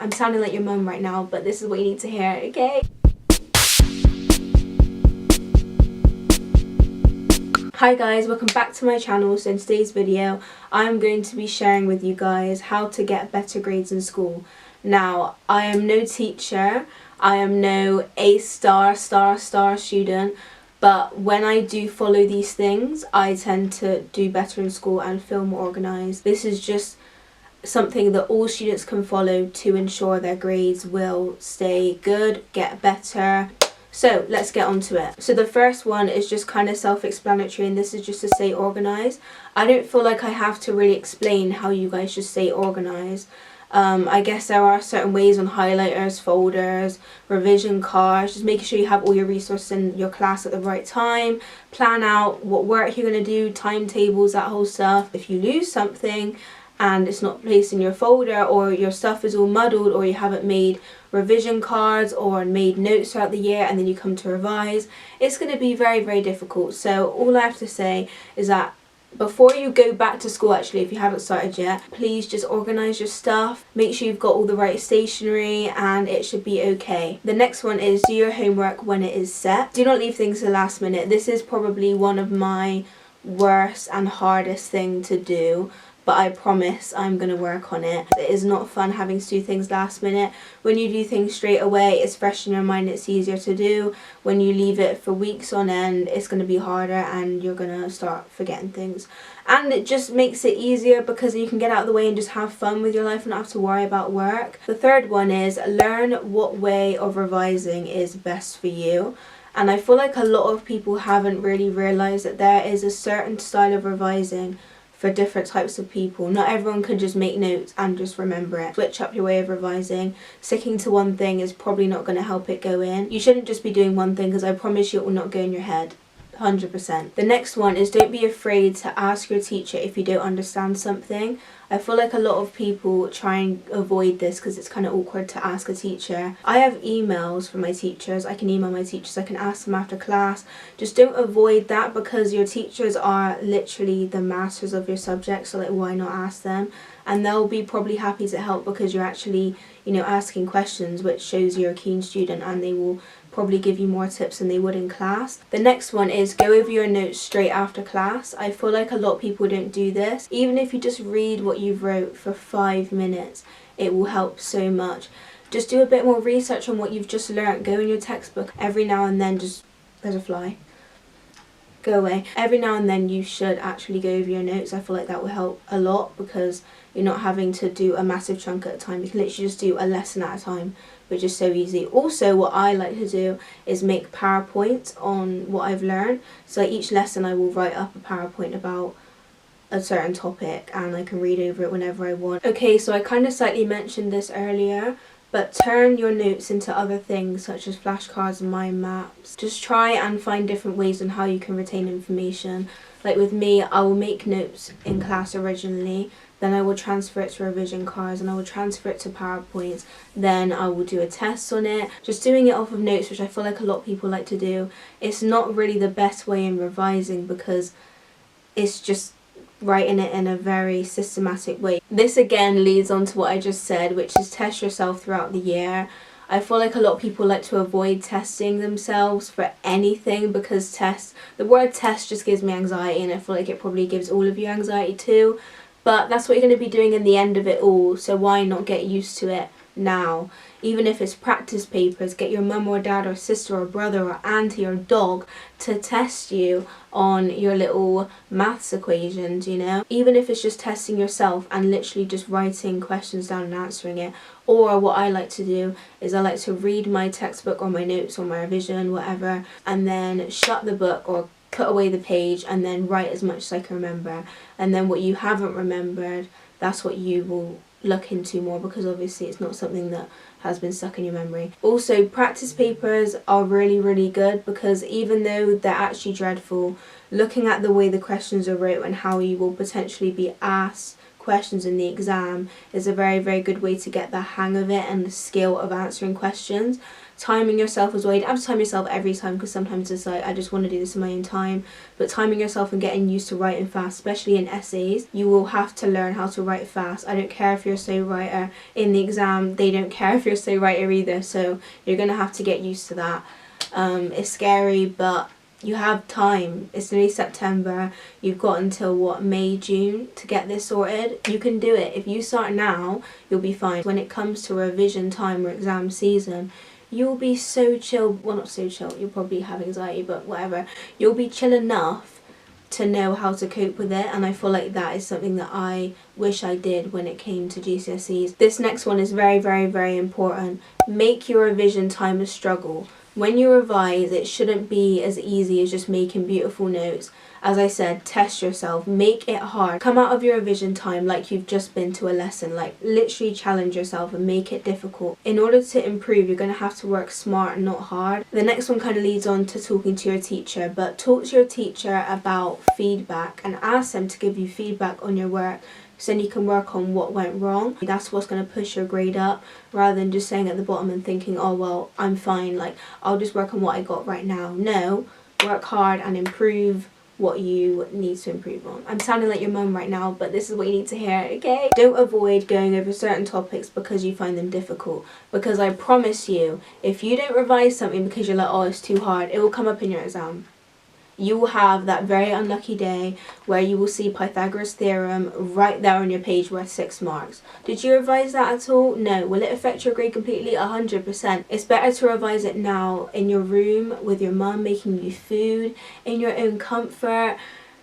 I'm sounding like your mum right now, but this is what you need to hear, okay? Hi guys, welcome back to my channel. So in today's video, I'm going to be sharing with you guys how to get better grades in school. Now, I am no teacher, I am no A-star student, but when I do follow these things, I tend to do better in school and feel more organised. This is just something that all students can follow to ensure their grades will stay good, get better. So let's get on to it. So the first one is just kind of self-explanatory, and this is just to stay organised. I don't feel like I have to really explain how you guys should stay organised. I guess there are certain ways on highlighters, folders, revision cards, just making sure you have all your resources in your class at the right time, plan out what work you're going to do, timetables, that whole stuff. If you lose something and it's not placed in your folder, or your stuff is all muddled, or you haven't made revision cards or made notes throughout the year and then you come to revise, it's going to be very, very difficult. So all I have to say is that before you go back to school, actually, if you haven't started yet, please just organise your stuff, make sure you've got all the right stationery, and it should be okay. The next one is do your homework when it is set. Do not leave things to the last minute. This is probably one of my worst and hardest thing to do, but I promise I'm going to work on it. It is not fun having to do things last minute. When you do things straight away, it's fresh in your mind, it's easier to do. When you leave it for weeks on end, it's going to be harder and you're going to start forgetting things. And it just makes it easier because you can get out of the way and just have fun with your life and not have to worry about work. The third one is learn what way of revising is best for you. And I feel like a lot of people haven't really realised that there is a certain style of revising for different types of people. Not everyone can just make notes and just remember it. Switch up your way of revising. Sticking to one thing is probably not going to help it go in. You shouldn't just be doing one thing, because I promise you it will not go in your head. 100%. The next one is don't be afraid to ask your teacher if you don't understand something. I feel like a lot of people try and avoid this because it's kind of awkward to ask a teacher. I have emails from my teachers. I can email my teachers, I can ask them after class. Just don't avoid that, because your teachers are literally the masters of your subject, so like why not ask them? And they'll be probably happy to help because you're actually, asking questions, which shows you're a keen student, and they will probably give you more tips than they would in class. The next one is go over your notes straight after class. I feel like a lot of people don't do this. Even if you just read what you've wrote for 5 minutes, it will help so much. Just do a bit more research on what you've just learnt. Go in your textbook every now and then. There's a fly. Go away. Every now and then you should actually go over your notes. I feel like that will help a lot because you're not having to do a massive chunk at a time. You can literally just do a lesson at a time, which is so easy. Also, what I like to do is make PowerPoints on what I've learned. So each lesson I will write up a PowerPoint about a certain topic and I can read over it whenever I want. Okay, so I kind of slightly mentioned this earlier, but turn your notes into other things such as flashcards and mind maps. Just try and find different ways on how you can retain information. Like with me, I will make notes in class originally, then I will transfer it to revision cards, and I will transfer it to PowerPoints, then I will do a test on it. Just doing it off of notes, which I feel like a lot of people like to do, it's not really the best way in revising because it's just writing it in a very systematic way. This again leads on to what I just said, which is test yourself throughout the year. I feel like a lot of people like to avoid testing themselves for anything because the word test just gives me anxiety, and I feel like it probably gives all of you anxiety too. But that's what you're going to be doing in the end of it all, so why not get used to it now? Even if it's practice papers, get your mum or dad or sister or brother or auntie or dog to test you on your little maths equations, Even if it's just testing yourself and literally just writing questions down and answering it. Or what I like to do is I like to read my textbook or my notes or my revision, whatever, and then shut the book or put away the page and then write as much as I can remember. And then what you haven't remembered, that's what you will look into more, because obviously it's not something that has been stuck in your memory. Also, practice papers are really, really good because even though they're actually dreadful, looking at the way the questions are wrote and how you will potentially be asked questions in the exam is a very, very good way to get the hang of it and the skill of answering questions. Timing yourself as well. You don't have to time yourself every time, because sometimes it's like, I just want to do this in my own time. But timing yourself and getting used to writing fast, especially in essays, you will have to learn how to write fast. I don't care if you're a slow writer. In the exam, they don't care if you're a slow writer either. So you're going to have to get used to that. It's scary, but you have time. It's nearly September. You've got until what, May, June to get this sorted. You can do it. If you start now, you'll be fine. When it comes to revision time or exam season, you'll be so chill. Well, not so chill, you'll probably have anxiety, but whatever. You'll be chill enough to know how to cope with it, and I feel like that is something that I wish I did when it came to GCSEs. This next one is very, very, very important. Make your revision time a struggle. When you revise, it shouldn't be as easy as just making beautiful notes. As I said, test yourself, make it hard. Come out of your revision time like you've just been to a lesson, like literally challenge yourself and make it difficult. In order to improve, you're going to have to work smart and not hard. The next one kind of leads on to talking to your teacher, but talk to your teacher about feedback and ask them to give you feedback on your work, so then you can work on what went wrong. That's what's going to push your grade up, rather than just staying at the bottom and thinking, oh well, I'm fine, like I'll just work on what I got right now. No, work hard and improve what you need to improve on. I'm sounding like your mum right now, but this is what you need to hear, okay? Don't avoid going over certain topics because you find them difficult, because I promise you, if you don't revise something because you're like, oh, it's too hard, it will come up in your exam. You will have that very unlucky day where you will see Pythagoras theorem right there on your page worth 6 marks. Did you revise that at all? No. Will it affect your grade completely? 100%. It's better to revise it now in your room with your mum making you food, in your own comfort,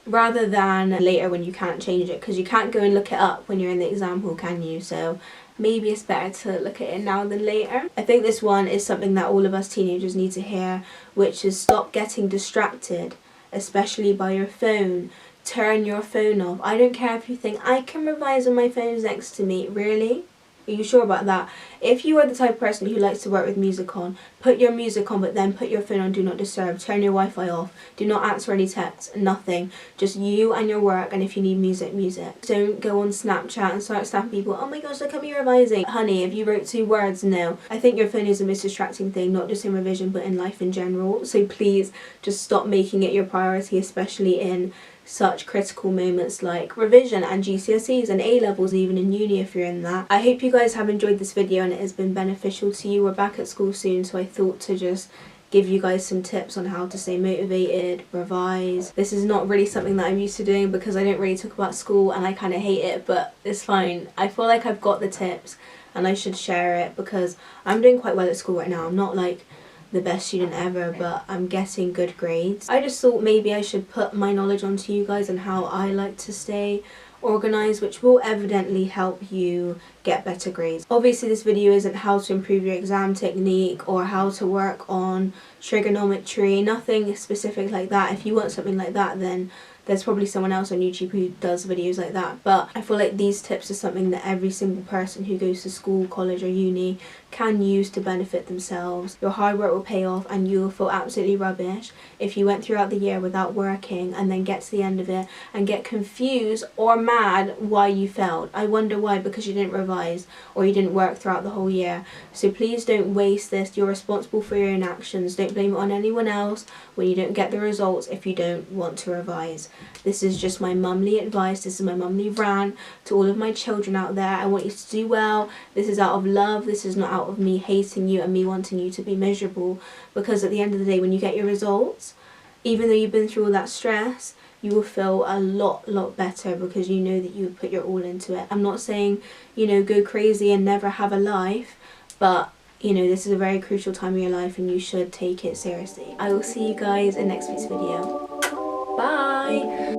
rather than later when you can't change it, because you can't go and look it up when you're in the exam hall, can you? So maybe it's better to look at it now than later. I think this one is something that all of us teenagers need to hear, which is stop getting distracted, especially by your phone. Turn your phone off. I don't care if you think, I can revise when my phone's next to me. Really? Are you sure about that? If you are the type of person who likes to work with music on, put your music on, but then put your phone on Do Not Disturb. Turn your Wi-Fi off. Do not answer any texts. Nothing. Just you and your work, and if you need music, music. Don't go on Snapchat and start snapping people, oh my gosh, look at me revising. Honey, if you wrote 2 words, no. I think your phone is the most distracting thing, not just in revision, but in life in general. So please, just stop making it your priority, especially in such critical moments like revision and GCSEs and A-levels, even in uni if you're in that. I hope you guys have enjoyed this video and it has been beneficial to you. We're back at school soon, so I thought to just give you guys some tips on how to stay motivated, revise. This is not really something that I'm used to doing because I don't really talk about school and I kind of hate it, but it's fine. I feel like I've got the tips and I should share it because I'm doing quite well at school right now. I'm not like the best student ever, but I'm getting good grades. I just thought maybe I should put my knowledge onto you guys and how I like to stay organised, which will evidently help you get better grades. Obviously this video isn't how to improve your exam technique or how to work on trigonometry, nothing specific like that. If you want something like that, then there's probably someone else on YouTube who does videos like that, but I feel like these tips are something that every single person who goes to school, college or uni can use to benefit themselves. Your hard work will pay off and you'll feel absolutely rubbish if you went throughout the year without working and then get to the end of it and get confused or mad why you failed. I wonder why, because you didn't revise or you didn't work throughout the whole year. So please don't waste this. You're responsible for your own actions. Don't blame it on anyone else when you don't get the results if you don't want to revise. This is just my mumly advice. This is my mumly rant to all of my children out there. I want you to do well. This is out of love. This is not out of me hating you and me wanting you to be miserable, because at the end of the day when you get your results, even though you've been through all that stress, you will feel a lot better because you know that you put your all into it. I'm not saying, you know, go crazy and never have a life, but you know, this is a very crucial time in your life and you should take it seriously. I will see you guys in next week's video. Bye!